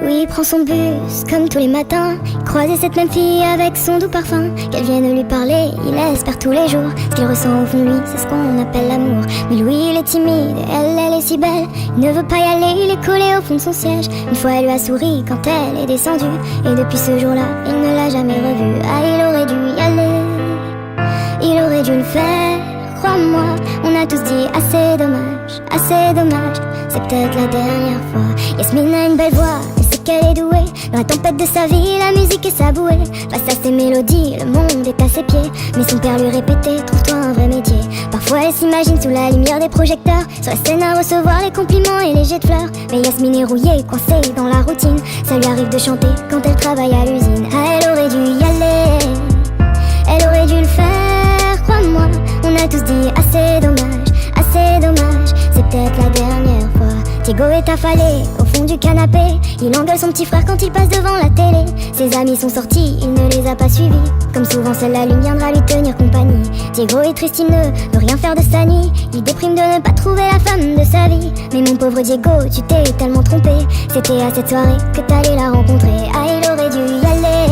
Louis prend son bus comme tous les matins. Il croisait cette même fille avec son doux parfum. Qu'elle vienne lui parler, il espère tous les jours. Ce qu'il ressent au fond de lui, c'est ce qu'on appelle l'amour. Mais Louis il est timide, et elle est si belle. Il ne veut pas y aller, il est collé au fond de son siège. Une fois elle lui a souri quand elle est descendue. Et depuis ce jour-là, il ne l'a jamais revue. Ah, il aurait dû y aller, il aurait dû le faire, crois-moi. On a tous dit assez dommage, c'est peut-être la dernière fois. Yasmine a une belle voix, elle sait qu'elle est douée. Dans la tempête de sa vie, la musique est sa bouée. Face à ses mélodies, le monde est à ses pieds. Mais son père lui répétait, trouve-toi un vrai métier. Parfois elle s'imagine sous la lumière des projecteurs, sur la scène à recevoir les compliments et les jets de fleurs. Mais Yasmine est rouillée, coincée dans la routine. Ça lui arrive de chanter quand elle travaille à l'usine. Ah, elle aurait dû y aller, elle aurait dû le faire, crois-moi. On a tous dit assez dommage, c'est peut-être la dernière fois. Diego est affalé au fond du canapé. Il engueule son petit frère quand il passe devant la télé. Ses amis sont sortis, il ne les a pas suivis. Comme souvent seule la lune viendra lui tenir compagnie. Diego est triste, il ne veut rien faire de sa nuit. Il déprime de ne pas trouver la femme de sa vie. Mais mon pauvre Diego, tu t'es tellement trompé. C'était à cette soirée que t'allais la rencontrer. Ah, il aurait dû y aller,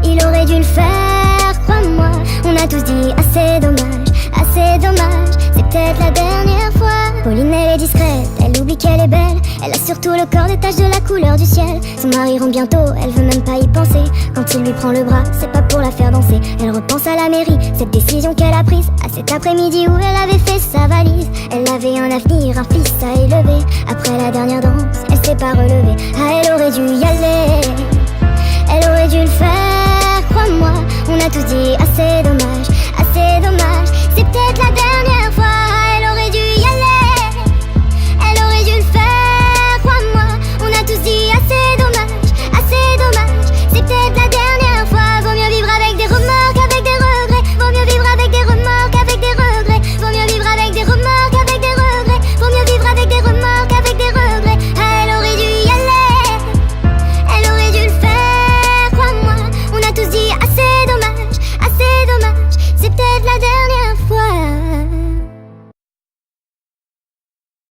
il aurait dû le faire, crois-moi. On a tous dit assez dommage, c'est peut-être la dernière fois. Pauline elle est discrète, elle oublie qu'elle est belle. Elle a surtout le corps des taches de la couleur du ciel. Son mari rentre bientôt, elle veut même pas y penser. Quand il lui prend le bras, c'est pas pour la faire danser. Elle repense à la mairie, cette décision qu'elle a prise. À cet après-midi où elle avait fait sa valise. Elle avait un avenir, un fils à élever. Après la dernière danse, elle s'est pas relevée. Ah, elle aurait dû y aller, elle aurait dû le faire, crois-moi. On a tous dit assez dommage, c'est peut-être la